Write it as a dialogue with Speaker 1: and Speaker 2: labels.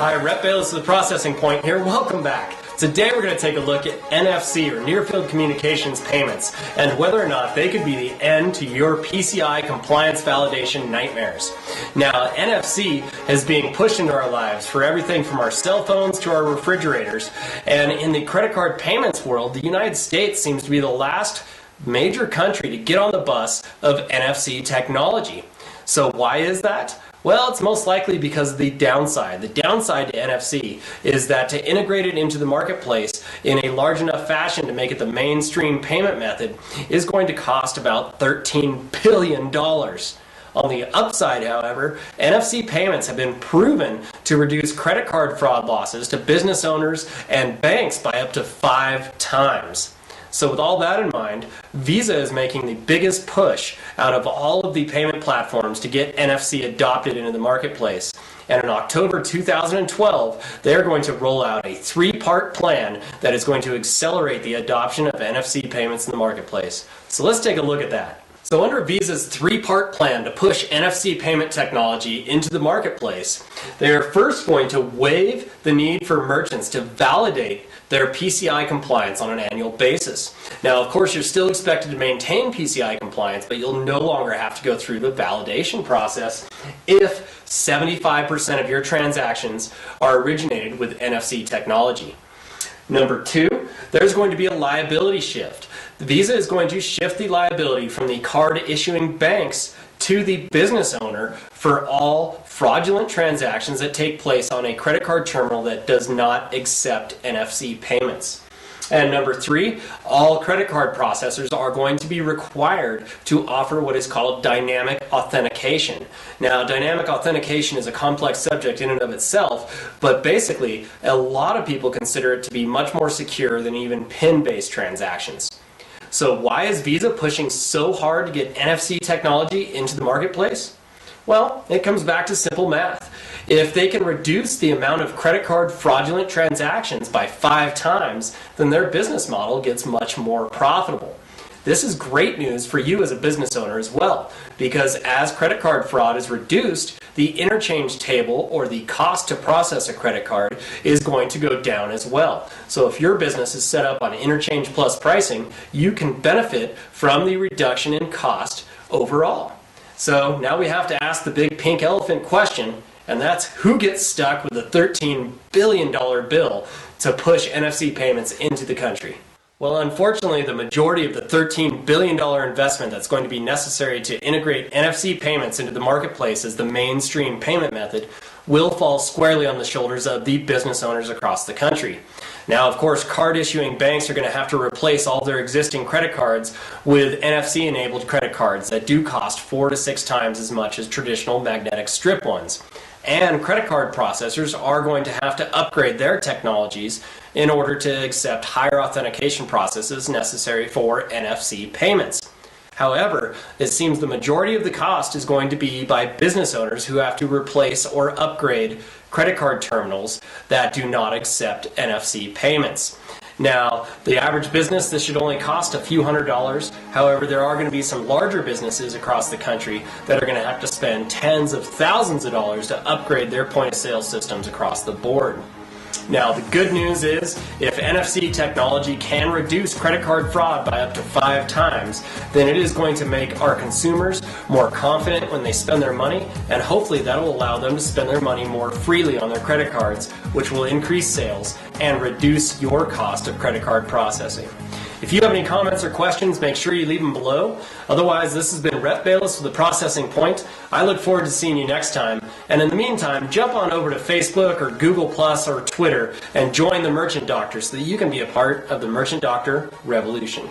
Speaker 1: Hi, Rep Bayless of the Processing Point here. Welcome back. Today we're going to take a look at NFC, or Near Field Communications payments, and whether or not they could be the end to your PCI compliance validation nightmares. Now, NFC is being pushed into our lives for everything from our cell phones to our refrigerators, and in the credit card payments world, the United States seems to be the last major country to get on the bus of NFC technology. So why is that? Well, it's most likely because of the downside. The downside to NFC is that to integrate it into the marketplace in a large enough fashion to make it the mainstream payment method is going to cost about $13 billion. On the upside, however, NFC payments have been proven to reduce credit card fraud losses to business owners and banks by up to 5 times. So with all that in mind, Visa is making the biggest push out of all of the payment platforms to get NFC adopted into the marketplace. And in October 2012, they're going to roll out a 3-part plan that is going to accelerate the adoption of NFC payments in the marketplace. So let's take a look at that. So under Visa's 3-part plan to push NFC payment technology into the marketplace, they are first going to waive the need for merchants to validate their PCI compliance on an annual basis. Now, of course, you're still expected to maintain PCI compliance, but you'll no longer have to go through the validation process if 75% of your transactions are originated with NFC technology. Number 2, there's going to be a liability shift. Visa is going to shift the liability from the card issuing banks to the business owner for all fraudulent transactions that take place on a credit card terminal that does not accept NFC payments. And number 3, all credit card processors are going to be required to offer what is called dynamic authentication. Now, dynamic authentication is a complex subject in and of itself, but basically, a lot of people consider it to be much more secure than even PIN-based transactions. So why is Visa pushing so hard to get NFC technology into the marketplace? Well, it comes back to simple math. If they can reduce the amount of credit card fraudulent transactions by 5 times, then their business model gets much more profitable. This is great news for you as a business owner as well, because as credit card fraud is reduced, the interchange table, or the cost to process a credit card, is going to go down as well. So if your business is set up on interchange plus pricing, you can benefit from the reduction in cost overall. So now we have to ask the big pink elephant question, and that's who gets stuck with a $13 billion bill to push NFC payments into the country? Well, unfortunately, the majority of the $13 billion investment that's going to be necessary to integrate NFC payments into the marketplace as the mainstream payment method will fall squarely on the shoulders of the business owners across the country. Now, of course, card issuing banks are going to have to replace all their existing credit cards with NFC-enabled credit cards that do cost 4 to 6 times as much as traditional magnetic strip ones. And credit card processors are going to have to upgrade their technologies in order to accept higher authentication processes necessary for NFC payments. However, it seems the majority of the cost is going to be by business owners who have to replace or upgrade credit card terminals that do not accept NFC payments. Now, the average business, this should only cost a few $100s. However, there are going to be some larger businesses across the country that are going to have to spend tens of thousands of dollars to upgrade their point-of-sale systems across the board. Now, the good news is, if NFC technology can reduce credit card fraud by up to 5 times, then it is going to make our consumers more confident when they spend their money, and hopefully that will allow them to spend their money more freely on their credit cards, which will increase sales and reduce your cost of credit card processing. If you have any comments or questions, make sure you leave them below. Otherwise, this has been Rep Bayless with the Processing Point. I look forward to seeing you next time. And in the meantime, jump on over to Facebook or Google Plus or Twitter and join the Merchant Doctor so that you can be a part of the Merchant Doctor revolution.